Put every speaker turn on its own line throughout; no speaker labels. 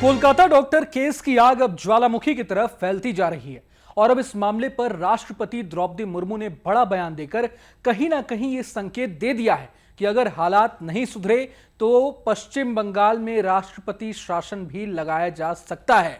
Kolkata doctor case की आग अब ज्वालामुखी की तरफ फैलती जा रही है और अब इस मामले पर राष्ट्रपति द्रौपदी मुर्मू ने बड़ा बयान देकर कहीं ना कहीं यह संकेत दे दिया है कि अगर हालात नहीं सुधरे तो पश्चिम बंगाल में राष्ट्रपति शासन भी लगाया जा सकता है।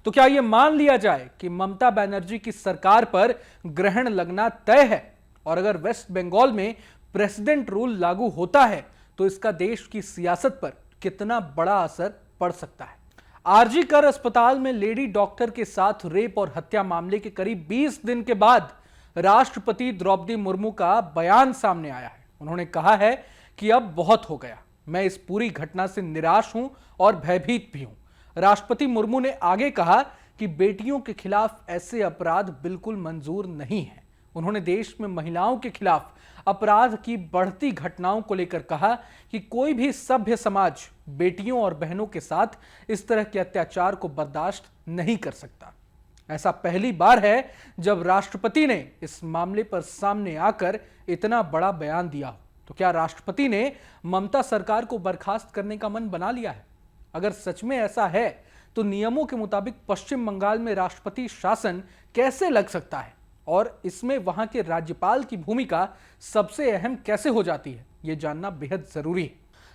तो क्या यह मान लिया जाए कि ममता बनर्जी की सरकार पर ग्रहण लगना तय है? और अगर वेस्ट बंगाल में प्रेसिडेंट रूल लागू होता है तो इसका देश की सियासत पर कितना बड़ा असर पड़ सकता है? आरजी कर अस्पताल में लेडी डॉक्टर के साथ रेप और हत्या मामले के करीब 20 दिन के बाद राष्ट्रपति द्रौपदी मुर्मू का बयान सामने आया है। उन्होंने कहा है कि अब बहुत हो गया, मैं इस पूरी घटना से निराश हूं और भयभीत भी हूं। राष्ट्रपति मुर्मू ने आगे कहा कि बेटियों के खिलाफ ऐसे अपराध बिल्कुल मंजूर नहीं है। उन्होंने देश में महिलाओं के खिलाफ अपराध की बढ़ती घटनाओं को लेकर कहा कि कोई भी सभ्य समाज बेटियों और बहनों के साथ इस तरह के अत्याचार को बर्दाश्त नहीं कर सकता। ऐसा पहली बार है जब राष्ट्रपति ने इस मामले पर सामने आकर इतना बड़ा बयान दिया हो। तो क्या राष्ट्रपति ने ममता सरकार को बर्खास्त करने का मन बना लिया है? अगर सच में ऐसा है तो नियमों के मुताबिक पश्चिम बंगाल में राष्ट्रपति शासन कैसे लग सकता है और इसमें वहां के राज्यपाल की भूमिका सबसे अहम कैसे हो जाती है, यह जानना बेहद जरूरी है।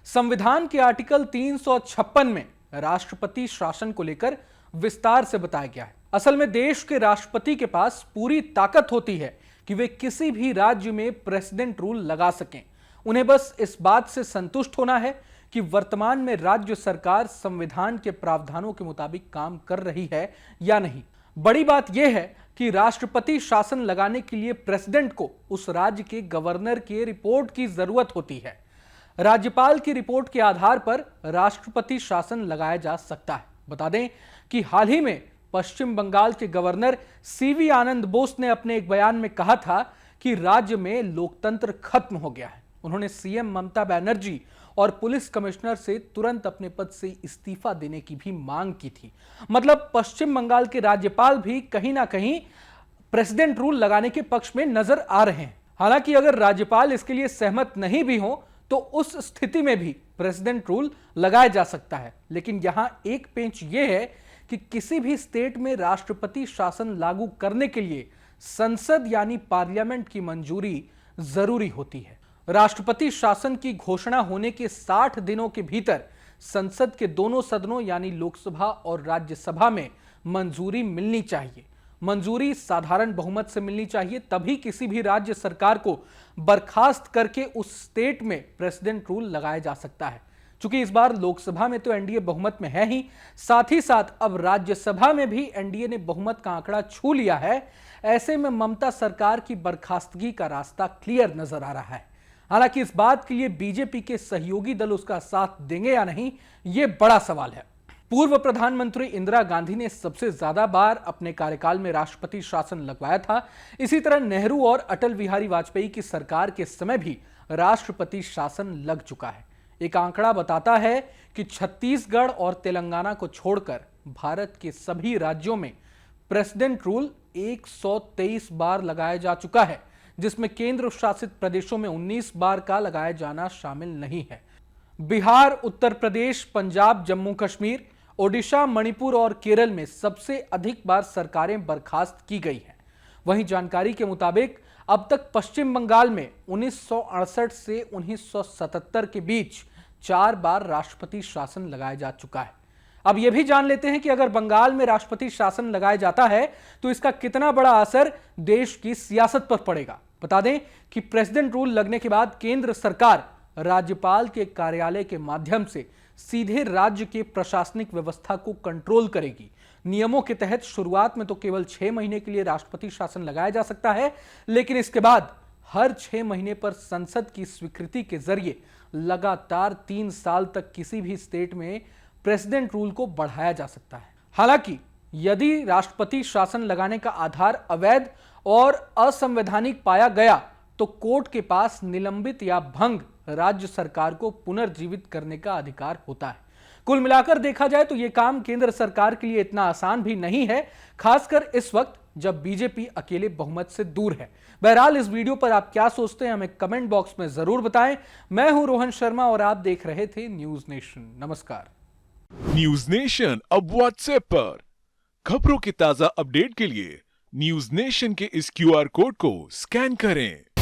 संविधान के आर्टिकल 356 में राष्ट्रपति शासन को लेकर विस्तार से बताया गया है। असल में देश के राष्ट्रपति के पास पूरी ताकत होती है कि वे किसी भी राज्य में प्रेसिडेंट रूल लगा सकें। उन्हें बस इस बात से संतुष्ट होना है कि वर्तमान में राज्य सरकार संविधान के प्रावधानों के मुताबिक काम कर रही है या नहीं। बड़ी बात यह है कि राष्ट्रपति शासन लगाने के लिए प्रेसिडेंट को उस राज्य के गवर्नर की रिपोर्ट की जरूरत होती है। राज्यपाल की रिपोर्ट के आधार पर राष्ट्रपति शासन लगाया जा सकता है। बता दें कि हाल ही में पश्चिम बंगाल के गवर्नर सीवी आनंद बोस ने अपने एक बयान में कहा था कि राज्य में लोकतंत्र खत्म हो गया है। उन्होंने सीएम ममता बनर्जी और पुलिस कमिश्नर से तुरंत अपने पद से इस्तीफा देने की भी मांग की थी। मतलब पश्चिम बंगाल के राज्यपाल भी कहीं ना कहीं प्रेसिडेंट रूल लगाने के पक्ष में नजर आ रहे हैं। हालांकि अगर राज्यपाल इसके लिए सहमत नहीं भी हो तो उस स्थिति में भी प्रेसिडेंट रूल लगाया जा सकता है। लेकिन यहां एक पेंच यह है कि किसी भी स्टेट में राष्ट्रपति शासन लागू करने के लिए संसद यानी पार्लियामेंट की मंजूरी जरूरी होती है। राष्ट्रपति शासन की घोषणा होने के 60 दिनों के भीतर संसद के दोनों सदनों यानी लोकसभा और राज्यसभा में मंजूरी मिलनी चाहिए। मंजूरी साधारण बहुमत से मिलनी चाहिए, तभी किसी भी राज्य सरकार को बर्खास्त करके उस स्टेट में प्रेसिडेंट रूल लगाया जा सकता है। चूंकि इस बार लोकसभा में तो एनडीए बहुमत में है ही, साथ ही साथ अब राज्यसभा में भी एनडीए ने बहुमत का आंकड़ा छू लिया है। ऐसे में ममता सरकार की बर्खास्तगी का रास्ता क्लियर नजर आ रहा है। हालांकि इस बात के लिए बीजेपी के सहयोगी दल उसका साथ देंगे या नहीं, यह बड़ा सवाल है। पूर्व प्रधानमंत्री इंदिरा गांधी ने सबसे ज्यादा बार अपने कार्यकाल में राष्ट्रपति शासन लगवाया था। इसी तरह नेहरू और अटल बिहारी वाजपेयी की सरकार के समय भी राष्ट्रपति शासन लग चुका है। एक आंकड़ा बताता है कि छत्तीसगढ़ और तेलंगाना को छोड़कर भारत के सभी राज्यों में प्रेसिडेंट रूल 123 बार लगाया जा चुका है, जिसमें केंद्र शासित प्रदेशों में 19 बार का लगाया जाना शामिल नहीं है। बिहार, उत्तर प्रदेश, पंजाब, जम्मू कश्मीर, ओडिशा, मणिपुर और केरल में सबसे अधिक बार सरकारें बर्खास्त की गई हैं। वहीं जानकारी के मुताबिक अब तक पश्चिम बंगाल में 1968 से 1977 के बीच 4 बार राष्ट्रपति शासन लगाया जा चुका है। अब यह भी जान लेते हैं कि अगर बंगाल में राष्ट्रपति शासन लगाया जाता है तो इसका कितना बड़ा असर देश की सियासत पर पड़ेगा। बता दें कि प्रेसिडेंट रूल लगने के बाद केंद्र सरकार राज्यपाल के कार्यालय के माध्यम से सीधे राज्य के प्रशासनिक व्यवस्था को कंट्रोल करेगी। नियमों के तहत शुरुआत में तो केवल 6 महीने के लिए राष्ट्रपति शासन लगाया जा सकता है, लेकिन इसके बाद हर 6 महीने पर संसद की स्वीकृति के जरिए लगातार 3 साल तक किसी भी स्टेट में प्रेसिडेंट रूल को बढ़ाया जा सकता है। हालांकि यदि राष्ट्रपति शासन लगाने का आधार अवैध और असंवैधानिक पाया गया तो कोर्ट के पास निलंबित या भंग राज्य सरकार को पुनर्जीवित करने का अधिकार होता है। कुल मिलाकर देखा जाए तो यह काम केंद्र सरकार के लिए इतना आसान भी नहीं है, खासकर इस वक्त जब बीजेपी अकेले बहुमत से दूर है। बहरहाल इस वीडियो पर आप क्या सोचते हैं हमें कमेंट बॉक्स में जरूर बताएं। मैं हूं रोहन शर्मा और आप देख रहे थे न्यूज नेशन। नमस्कार।
न्यूज नेशन अब व्हाट्सएप पर खबरों के ताजा अपडेट के लिए न्यूज नेशन के इस क्यूआर कोड को स्कैन करें।